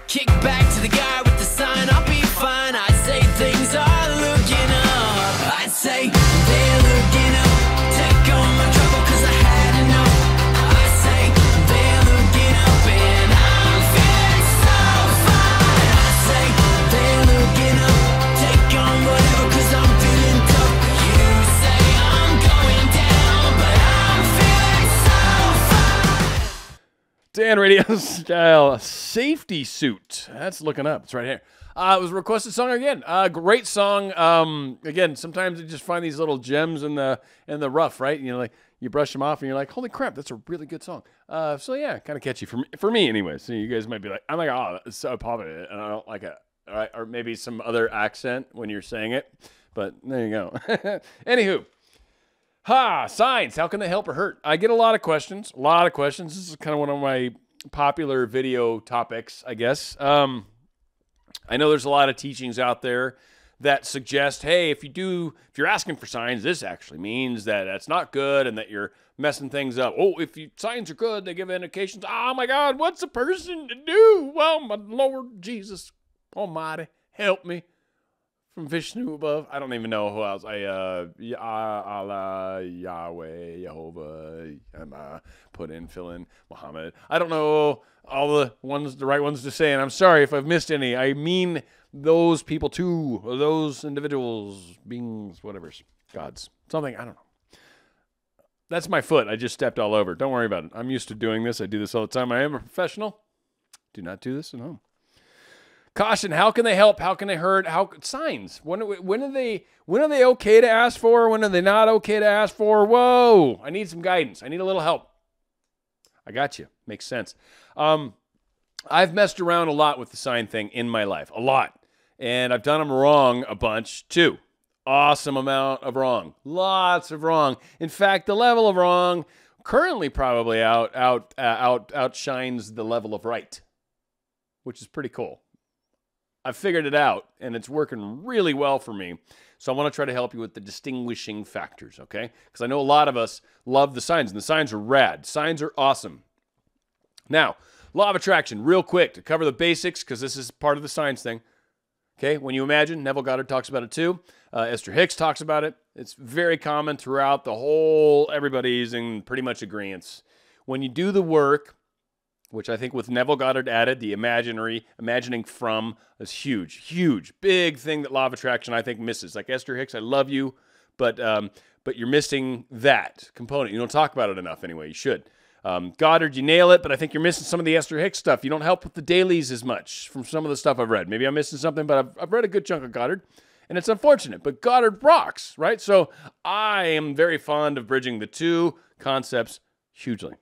Kick back to the guy with the sign, I'll be fine. I say things are looking up. I say they're looking up. Take on my trouble cause I had enough. I say they're looking up and I'm feeling so fine. I say they're looking up. Take on whatever cause I'm feeling tough. You say I'm going down, but I'm feeling so fine. Dan RadioStyle Safety Suit. That's looking up. It's right here. It was a requested song again. Great song. Again, sometimes you just find these little gems in the rough, right? You know, like you brush them off and you're like, holy crap, that's a really good song. So yeah, kind of catchy for me anyway. So you guys might be like, I'm like, oh, it's so popular, and I don't like it. All right, or maybe some other accent when you're saying it. But there you go. Anywho. Signs. How can they help or hurt? I get a lot of questions. This is kind of one of my popular video topics, I guess. I know there's a lot of teachings out there that suggest, hey, if you're asking for signs, this actually means that that's not good and that you're messing things up. Oh, if signs are good, they give indications. Oh my God, what's a person to do? Well, my Lord Jesus Almighty, help me. From Vishnu above. I don't even know who else. Allah, Yahweh, Jehovah, put in, fill in, Muhammad. I don't know all the right ones to say, and I'm sorry if I've missed any. I mean those people too, or those individuals, beings, whatever, gods, something, I don't know. That's my foot. I just stepped all over. Don't worry about it. I'm used to doing this. I do this all the time. I am a professional. Do not do this at home. Caution, how can they help? How can they hurt? Signs. When are they okay to ask for? When are they not okay to ask for? Whoa, I need some guidance. I need a little help. I got you. Makes sense. I've messed around a lot with the sign thing in my life. A lot. And I've done them wrong a bunch too. Awesome amount of wrong. Lots of wrong. In fact, the level of wrong currently probably outshines the level of right, which is pretty cool. I've figured it out, and it's working really well for me. So I want to try to help you with the distinguishing factors, okay? Because I know a lot of us love the signs, and the signs are rad. Signs are awesome. Now, law of attraction, real quick, to cover the basics, because this is part of the signs thing. Okay, when you imagine, Neville Goddard talks about it too. Esther Hicks talks about it. It's very common throughout the whole, everybody's in pretty much agreement. When you do the work, which I think with Neville Goddard added, the imagining from is huge, big thing that law of attraction I think misses. Like Esther Hicks, I love you, but you're missing that component. You don't talk about it enough anyway. You should. Goddard, you nail it, but I think you're missing some of the Esther Hicks stuff. You don't help with the dailies as much from some of the stuff I've read. Maybe I'm missing something, but I've read a good chunk of Goddard, and it's unfortunate. But Goddard rocks, right? So I am very fond of bridging the two concepts hugely.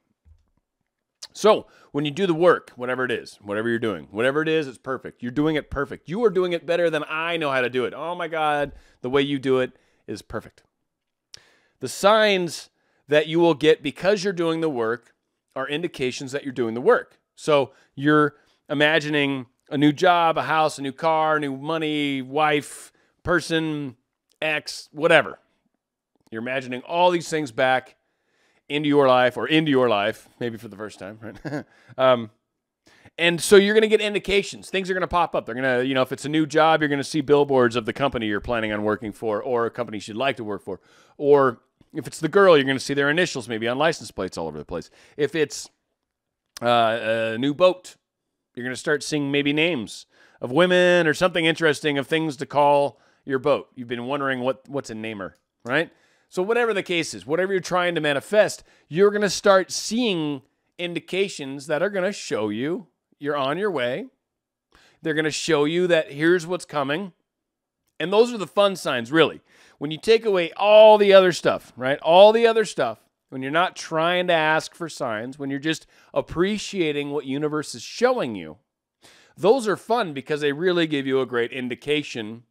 So when you do the work, whatever it is, whatever you're doing, whatever it is, it's perfect. You're doing it perfect. You are doing it better than I know how to do it. Oh my God, the way you do it is perfect. The signs that you will get because you're doing the work are indications that you're doing the work. So you're imagining a new job, a house, a new car, new money, wife, person, ex, whatever. You're imagining all these things back into your life, maybe for the first time, right? And so you're going to get indications. Things are going to pop up. They're going to, if it's a new job, you're going to see billboards of the company you're planning on working for or companies you'd like to work for. Or if it's the girl, you're going to see their initials maybe on license plates all over the place. If it's a new boat, you're going to start seeing maybe names of women or something interesting of things to call your boat. You've been wondering what's a namer, right? So whatever the case is, whatever you're trying to manifest, you're going to start seeing indications that are going to show you you're on your way. They're going to show you that here's what's coming. And those are the fun signs, really. When you take away all the other stuff, right? All the other stuff, when you're not trying to ask for signs, when you're just appreciating what universe is showing you, those are fun because they really give you a great indication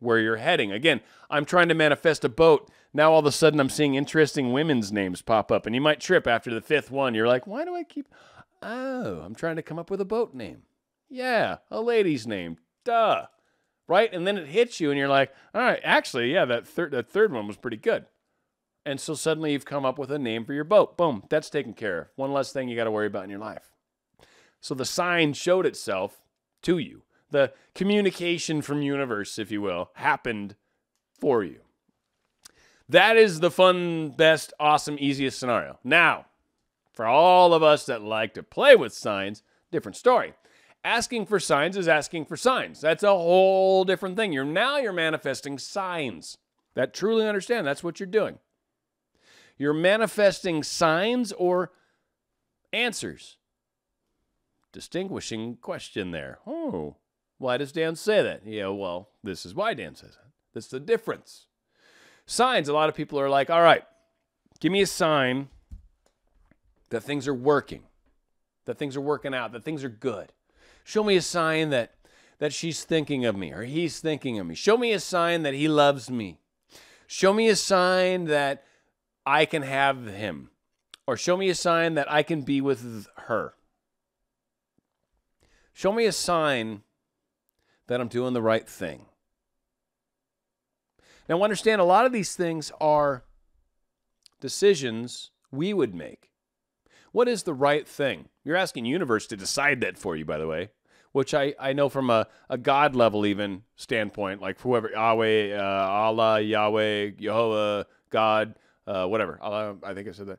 where you're heading. Again, I'm trying to manifest a boat. Now all of a sudden I'm seeing interesting women's names pop up, and you might trip after the fifth one. You're like, why do I keep... Oh, I'm trying to come up with a boat name. Yeah, a lady's name. Duh. Right? And then it hits you, and you're like, all right, actually, yeah, that third one was pretty good. And so suddenly you've come up with a name for your boat. Boom, that's taken care of. One less thing you got to worry about in your life. So the sign showed itself to you. The communication from universe, if you will, happened for you. That is the fun, best, awesome, easiest scenario. Now, for all of us that like to play with signs, different story. Asking for signs is asking for signs. That's a whole different thing. You're manifesting signs. That truly understand, that's what you're doing. You're manifesting signs or answers. Distinguishing question there. Oh, why does Dan say that? Yeah, well, this is why Dan says that. That's the difference. Signs, a lot of people are like, all right, give me a sign that things are working, that things are working out, that things are good. Show me a sign that she's thinking of me or he's thinking of me. Show me a sign that he loves me. Show me a sign that I can have him. Or show me a sign that I can be with her. Show me a sign that I'm doing the right thing. Now, understand a lot of these things are decisions we would make. What is the right thing? You're asking universe to decide that for you, by the way, which I know from a God level even standpoint, like whoever, Yahweh, Allah, Yahweh, Jehovah, God, whatever. Allah, I think I said that.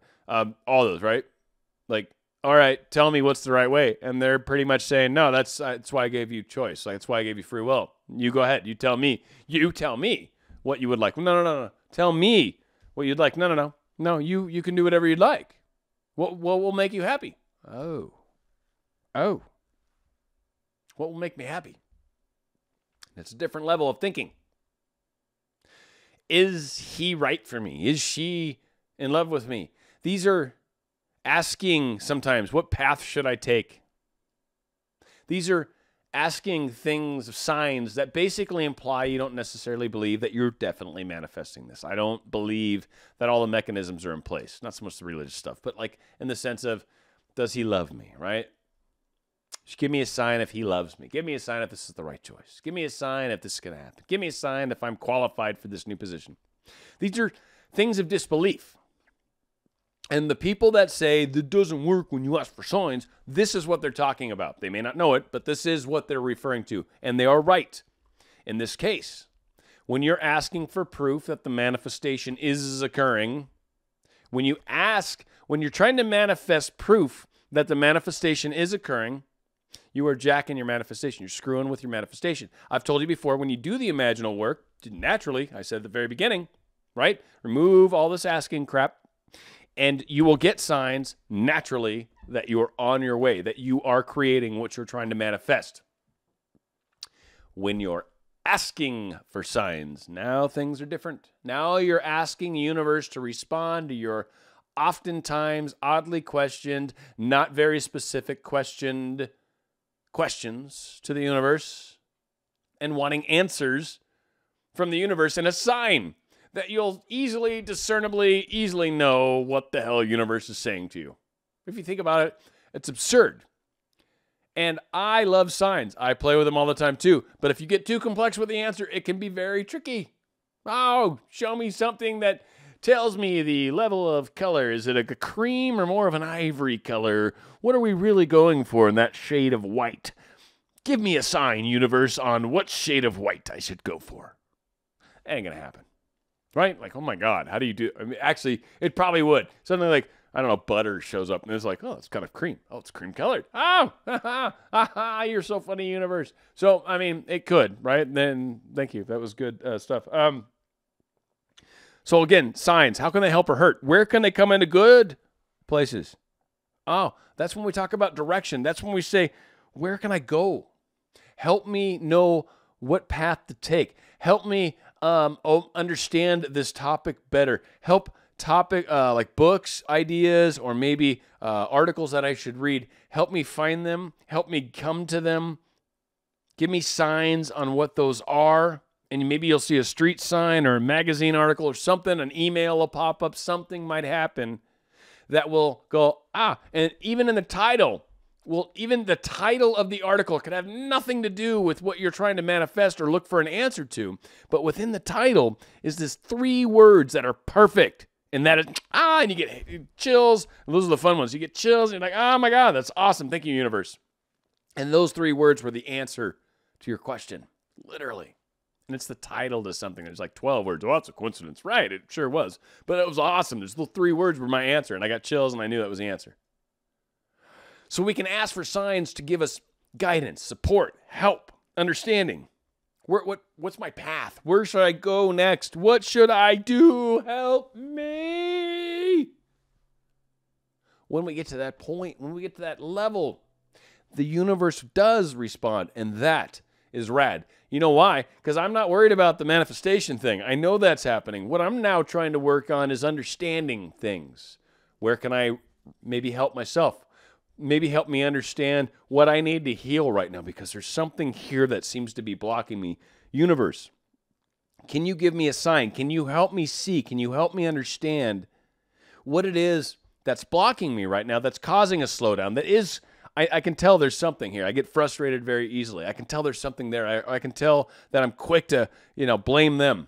All those, right? Like, all right, tell me what's the right way. And they're pretty much saying, no, that's why I gave you choice. Like, that's why I gave you free will. You go ahead. You tell me. You tell me what you would like. No. Tell me what you'd like. No. No, you can do whatever you'd like. What will make you happy? Oh. What will make me happy? It's a different level of thinking. Is he right for me? Is she in love with me? These are asking sometimes, what path should I take? These are asking things, signs that basically imply you don't necessarily believe that you're definitely manifesting this. I don't believe that all the mechanisms are in place. Not so much the religious stuff, but like in the sense of, does he love me, right? Just give me a sign if he loves me. Give me a sign if this is the right choice. Give me a sign if this is going to happen. Give me a sign if I'm qualified for this new position. These are things of disbelief. And the people that say that doesn't work when you ask for signs, this is what they're talking about. They may not know it, but this is what they're referring to. And they are right in this case. When you're asking for proof that the manifestation is occurring, when you're trying to manifest proof that the manifestation is occurring, you are jacking your manifestation. You're screwing with your manifestation. I've told you before, when you do the imaginal work, naturally, I said at the very beginning, right? Remove all this asking crap. And you will get signs naturally that you are on your way, that you are creating what you're trying to manifest. When you're asking for signs, now things are different. Now you're asking the universe to respond to your oftentimes oddly questioned, not very specific questions to the universe and wanting answers from the universe and a sign that you'll easily know what the hell universe is saying to you. If you think about it, it's absurd. And I love signs. I play with them all the time too. But if you get too complex with the answer, it can be very tricky. Oh, show me something that tells me the level of color. Is it a cream or more of an ivory color? What are we really going for in that shade of white? Give me a sign, universe, on what shade of white I should go for. Ain't gonna happen. Right? Like, oh my God, how do you do? I mean, actually, it probably would. Something like, I don't know, butter shows up and it's like, oh, it's kind of cream. Oh, it's cream colored. Oh, you're so funny, universe. So, I mean, it could, right? Then, thank you. That was good stuff. So again, signs, how can they help or hurt? Where can they come into good places? Oh, that's when we talk about direction. That's when we say, where can I go? Help me know what path to take. Help me understand this topic better. Help topic like books, ideas, or maybe articles that I should read. Help me find them. Help me come to them. Give me signs on what those are. And maybe you'll see a street sign or a magazine article or something. An email will pop up. Something might happen that will go, and even in the title, even the title of the article could have nothing to do with what you're trying to manifest or look for an answer to. But within the title is this 3 words that are perfect. And that is, and you get chills. And those are the fun ones. You get chills and you're like, oh my God, that's awesome. Thank you, universe. And those 3 words were the answer to your question, literally. And it's the title to something. There's like 12 words. Oh, that's a coincidence. Right, it sure was. But it was awesome. There's the 3 words were my answer, and I got chills, and I knew that was the answer. So we can ask for signs to give us guidance, support, help, understanding. What's my path? Where should I go next? What should I do? Help me. When we get to that point, when we get to that level, the universe does respond, and that is rad. You know why? Because I'm not worried about the manifestation thing. I know that's happening. What I'm now trying to work on is understanding things. Where can I maybe help myself? Maybe help me understand what I need to heal right now, because there's something here that seems to be blocking me. Universe, can you give me a sign? Can you help me see? Can you help me understand what it is that's blocking me right now, that's causing a slowdown? That is, I can tell there's something here. I get frustrated very easily. I can tell there's something there. I can tell that I'm quick to, blame them.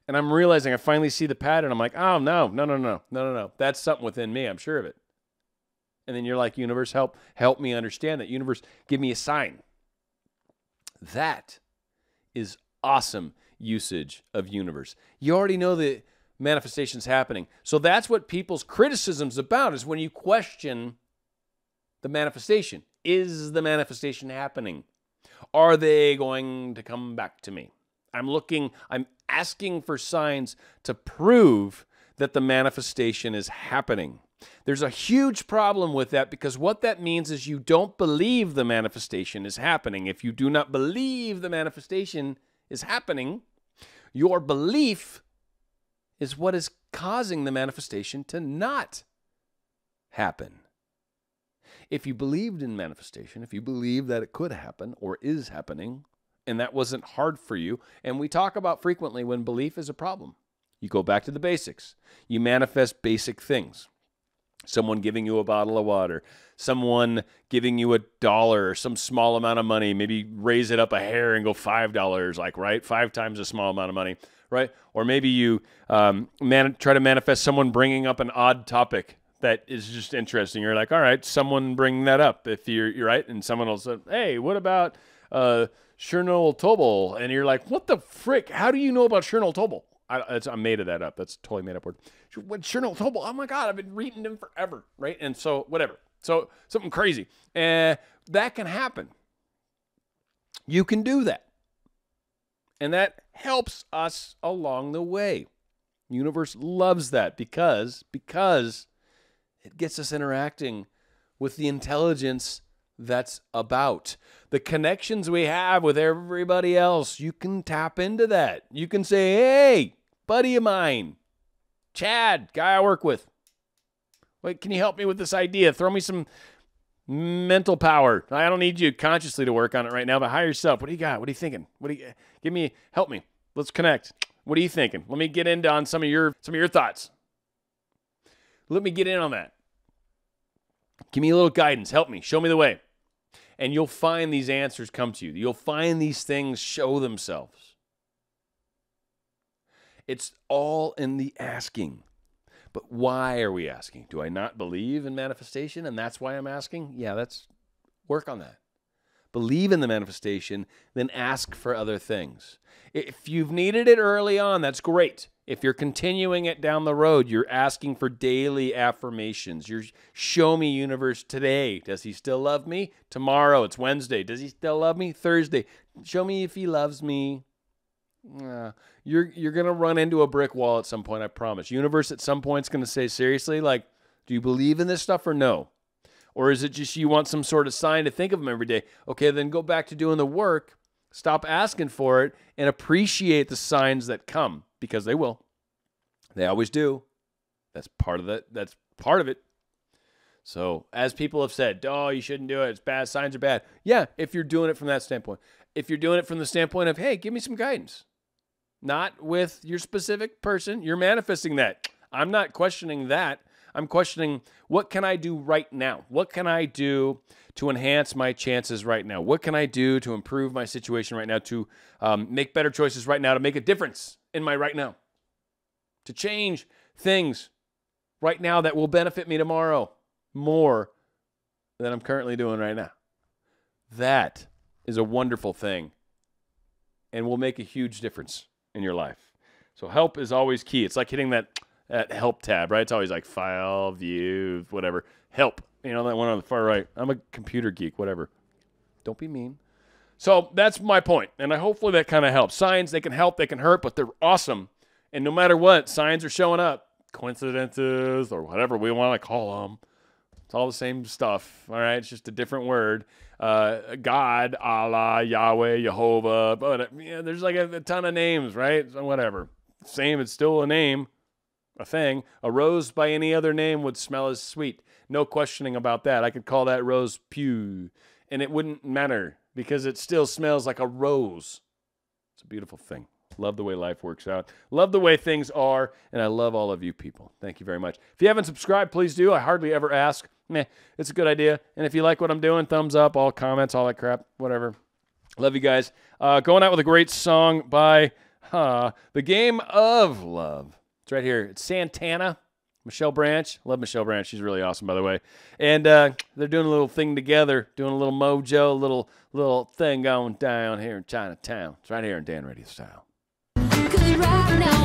And I'm realizing I finally see the pattern. I'm like, oh, no. That's something within me. I'm sure of it. And then you're like, universe, help me understand that. Universe, give me a sign. That is awesome usage of universe. You already know the manifestation's happening. So that's what people's criticism's about, is when you question the manifestation. Is the manifestation happening? Are they going to come back to me? I'm asking for signs to prove that the manifestation is happening. There's a huge problem with that, because what that means is you don't believe the manifestation is happening. If you do not believe the manifestation is happening, your belief is what is causing the manifestation to not happen. If you believed in manifestation, if you believe that it could happen or is happening, and that wasn't hard for you, and we talk about frequently when belief is a problem, you go back to the basics. You manifest basic things. Someone giving you a bottle of water, someone giving you $1 or some small amount of money, maybe raise it up a hair and go $5, right? 5 times a small amount of money, right? Or maybe you try to manifest someone bringing up an odd topic that is just interesting. You're like, all right, someone bring that up if you're right. And someone will say, hey, what about Chernobyl Tobel? And you're like, what the frick? How do you know about Chernobyl Tobel? I made that up. That's a totally made up word. Chernobyl Tobel, oh my God, I've been reading him forever, right? And so whatever. So something crazy. That can happen. You can do that. And that helps us along the way. The universe loves that because it gets us interacting with the intelligence that's about. The connections we have with everybody else, you can tap into that. You can say, hey, buddy of mine, Chad, guy I work with, wait, can you help me with this idea? Throw me some mental power. I don't need you consciously to work on it right now, but hire yourself. What do you got? What are you thinking? Help me. Let's connect. What are you thinking? Let me get into on some of your thoughts. Let me get in on that. Give me a little guidance. Help me. Show me the way. And you'll find these answers come to you. You'll find these things show themselves. It's all in the asking. But why are we asking? Do I not believe in manifestation and that's why I'm asking? Yeah, let's work on that. Believe in the manifestation, then ask for other things. If you've needed it early on, that's great. If you're continuing it down the road, you're asking for daily affirmations. You're show me, universe, today. Does he still love me? Tomorrow, it's Wednesday. Does he still love me? Thursday. Show me if he loves me. You're going to run into a brick wall at some point, I promise. Universe at some point is going to say, seriously, like, do you believe in this stuff or no? Or is it just you want some sort of sign to think of them every day? Okay, then go back to doing the work. Stop asking for it and appreciate the signs that come, because they will. They always do. That's part of it. That's part of it. So as people have said, oh, you shouldn't do it. It's bad. Signs are bad. Yeah, if you're doing it from that standpoint. If you're doing it from the standpoint of, hey, give me some guidance. Not with your specific person. You're manifesting that. I'm not questioning that. I'm questioning, what can I do right now? What can I do to enhance my chances right now? What can I do to improve my situation right now, to make better choices right now, to make a difference in my right now, to change things right now that will benefit me tomorrow more than I'm currently doing right now? That is a wonderful thing and will make a huge difference in your life. So help is always key. It's like hitting that help tab, right? It's always like file, view, whatever. Help. You know, that one on the far right. I'm a computer geek, whatever. Don't be mean. So that's my point, and hopefully that kind of helps. Signs, they can help, they can hurt, but they're awesome. And no matter what, signs are showing up. Coincidences or whatever we want to call them. It's all the same stuff, all right? It's just a different word. God, Allah, Yahweh, Jehovah. But yeah, there's like a ton of names, right? So whatever. Same, it's still a name, a thing. A rose by any other name would smell as sweet. No questioning about that. I could call that rose Pew, and it wouldn't matter because it still smells like a rose. It's a beautiful thing. Love the way life works out. Love the way things are, and I love all of you people. Thank you very much. If you haven't subscribed, please do. I hardly ever ask. Meh, it's a good idea. And if you like what I'm doing, thumbs up, all comments, all that crap, whatever. Love you guys. Going out with a great song by The Game of Love. It's right here. It's Santana. Michelle Branch. Love Michelle Branch. She's really awesome, by the way. And they're doing a little thing together, doing a little mojo, a little thing going down here in Chinatown. It's right here in Dan Radio Style. Cause right now